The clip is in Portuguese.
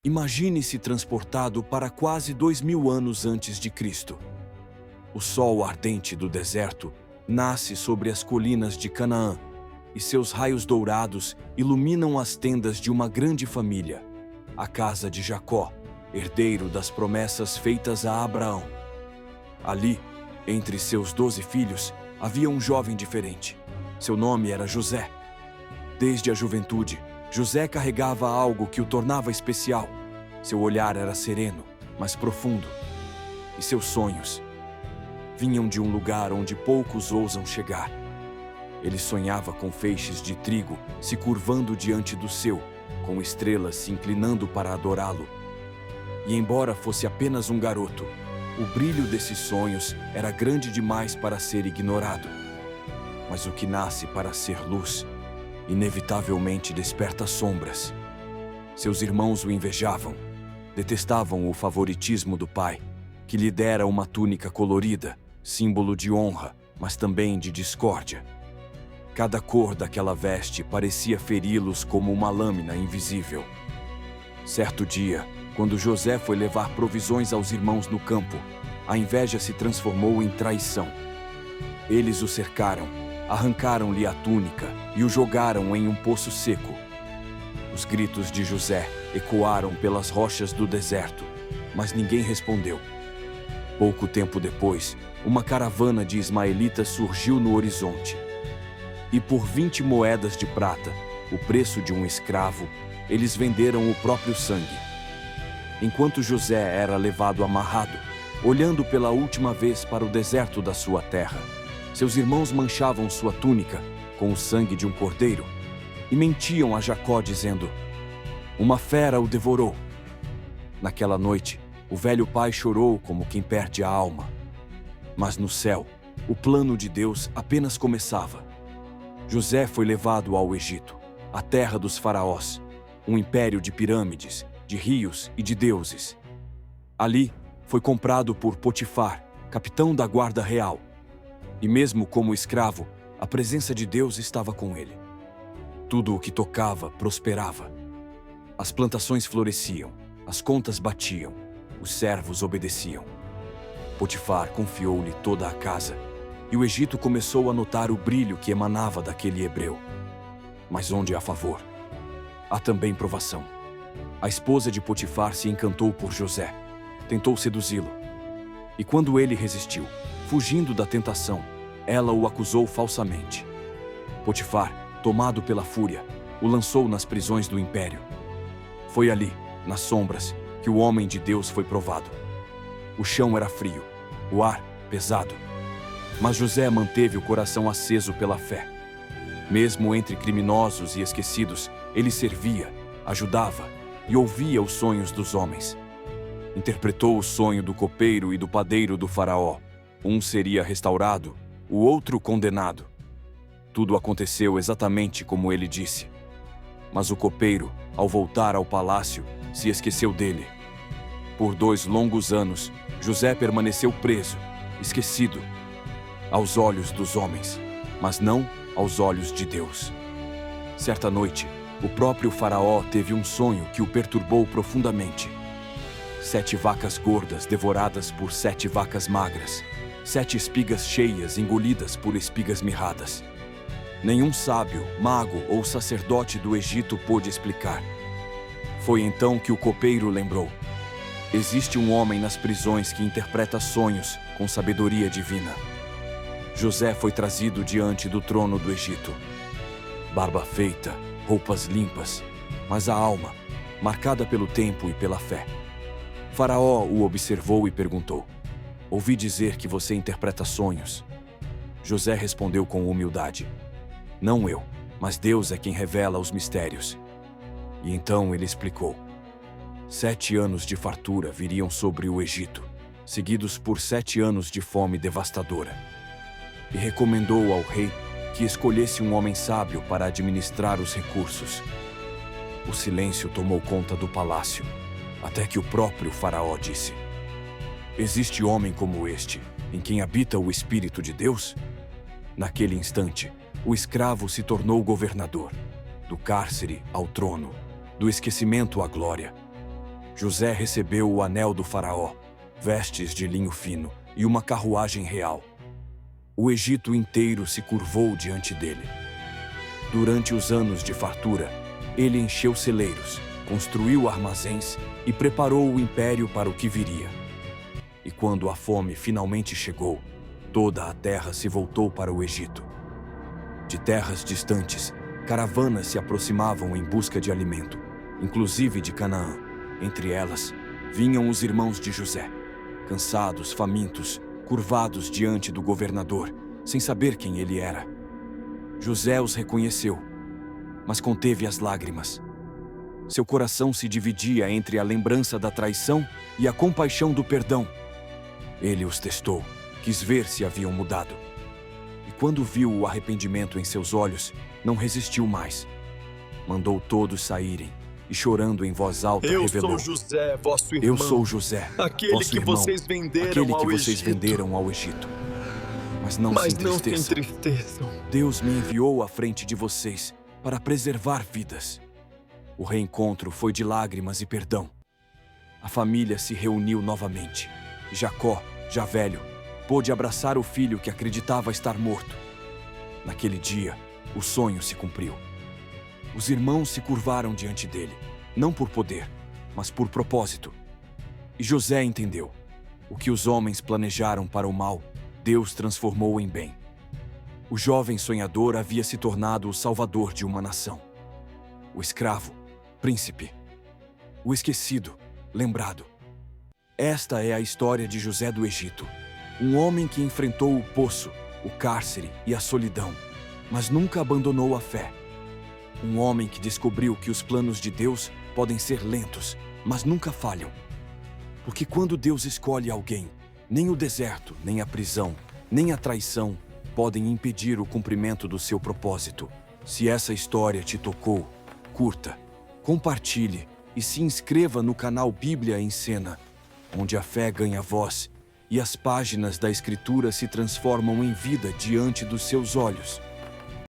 Imagine-se transportado para quase 2000 anos antes de Cristo. O sol ardente do deserto nasce sobre as colinas de Canaã, e seus raios dourados iluminam as tendas de uma grande família, a casa de Jacó, herdeiro das promessas feitas a Abraão. Ali, entre seus 12 filhos, havia um jovem diferente. Seu nome era José. Desde a juventude, José carregava algo que o tornava especial. Seu olhar era sereno, mas profundo. E seus sonhos vinham de um lugar onde poucos ousam chegar. Ele sonhava com feixes de trigo se curvando diante do céu, com estrelas se inclinando para adorá-lo. E embora fosse apenas um garoto, o brilho desses sonhos era grande demais para ser ignorado. Mas o que nasce para ser luz, inevitavelmente desperta sombras. Seus irmãos o invejavam, detestavam o favoritismo do pai, que lhe dera uma túnica colorida, símbolo de honra, mas também de discórdia. Cada cor daquela veste parecia feri-los como uma lâmina invisível. Certo dia, quando José foi levar provisões aos irmãos no campo, a inveja se transformou em traição. Eles o cercaram, arrancaram-lhe a túnica e o jogaram em um poço seco. Os gritos de José ecoaram pelas rochas do deserto, mas ninguém respondeu. Pouco tempo depois, uma caravana de ismaelitas surgiu no horizonte. E por 20 moedas de prata, o preço de um escravo, eles venderam o próprio sangue. Enquanto José era levado amarrado, olhando pela última vez para o deserto da sua terra, seus irmãos manchavam sua túnica com o sangue de um cordeiro e mentiam a Jacó dizendo: "Uma fera o devorou." Naquela noite, o velho pai chorou como quem perde a alma. Mas no céu, o plano de Deus apenas começava. José foi levado ao Egito, a terra dos faraós, um império de pirâmides, de rios e de deuses. Ali, foi comprado por Potifar, capitão da guarda real. E mesmo como escravo, a presença de Deus estava com ele. Tudo o que tocava prosperava. As plantações floresciam, as contas batiam, os servos obedeciam. Potifar confiou-lhe toda a casa, e o Egito começou a notar o brilho que emanava daquele hebreu. Mas onde há favor, há também provação. A esposa de Potifar se encantou por José, tentou seduzi-lo. E quando ele resistiu, fugindo da tentação, ela o acusou falsamente. Potifar, tomado pela fúria, o lançou nas prisões do império. Foi ali, nas sombras, que o homem de Deus foi provado. O chão era frio, o ar pesado. Mas José manteve o coração aceso pela fé. Mesmo entre criminosos e esquecidos, ele servia, ajudava e ouvia os sonhos dos homens. Interpretou o sonho do copeiro e do padeiro do faraó. Um seria restaurado, o outro condenado. Tudo aconteceu exatamente como ele disse. Mas o copeiro, ao voltar ao palácio, se esqueceu dele. Por 2 longos anos, José permaneceu preso, esquecido, aos olhos dos homens, mas não aos olhos de Deus. Certa noite, o próprio faraó teve um sonho que o perturbou profundamente. 7 vacas gordas devoradas por 7 vacas magras, 7 espigas cheias engolidas por espigas mirradas. Nenhum sábio, mago ou sacerdote do Egito pôde explicar. Foi então que o copeiro lembrou: existe um homem nas prisões que interpreta sonhos com sabedoria divina. José foi trazido diante do trono do Egito. Barba feita, roupas limpas, mas a alma, marcada pelo tempo e pela fé. Faraó o observou e perguntou: ouvi dizer que você interpreta sonhos. José respondeu com humildade: não eu, mas Deus é quem revela os mistérios. E então ele explicou: 7 anos de fartura viriam sobre o Egito, seguidos por 7 anos de fome devastadora. E recomendou ao rei que escolhesse um homem sábio para administrar os recursos. O silêncio tomou conta do palácio, até que o próprio faraó disse: existe homem como este, em quem habita o Espírito de Deus? Naquele instante, o escravo se tornou governador, do cárcere ao trono, do esquecimento à glória. José recebeu o anel do faraó, vestes de linho fino e uma carruagem real. O Egito inteiro se curvou diante dele. Durante os anos de fartura, ele encheu celeiros, construiu armazéns e preparou o império para o que viria. E quando a fome finalmente chegou, toda a terra se voltou para o Egito. De terras distantes, caravanas se aproximavam em busca de alimento, inclusive de Canaã. Entre elas, vinham os irmãos de José, cansados, famintos, curvados diante do governador, sem saber quem ele era. José os reconheceu, mas conteve as lágrimas. Seu coração se dividia entre a lembrança da traição e a compaixão do perdão. Ele os testou, quis ver se haviam mudado. E quando viu o arrependimento em seus olhos, não resistiu mais. Mandou todos saírem e, chorando em voz alta, revelou: Eu sou José, vosso irmão. Eu sou José, aquele que vocês venderam ao Egito. Mas não se entristeçam. Deus me enviou à frente de vocês para preservar vidas. O reencontro foi de lágrimas e perdão. A família se reuniu novamente. Jacó, já velho, pôde abraçar o filho que acreditava estar morto. Naquele dia, o sonho se cumpriu. Os irmãos se curvaram diante dele, não por poder, mas por propósito. E José entendeu: o que os homens planejaram para o mal, Deus transformou em bem. O jovem sonhador havia se tornado o salvador de uma nação. O escravo, príncipe. O esquecido, lembrado. Esta é a história de José do Egito, um homem que enfrentou o poço, o cárcere e a solidão, mas nunca abandonou a fé. Um homem que descobriu que os planos de Deus podem ser lentos, mas nunca falham. Porque quando Deus escolhe alguém, nem o deserto, nem a prisão, nem a traição podem impedir o cumprimento do seu propósito. Se essa história te tocou, curta, compartilhe e se inscreva no canal Bíblia em Cena, onde a fé ganha voz e as páginas da Escritura se transformam em vida diante dos seus olhos.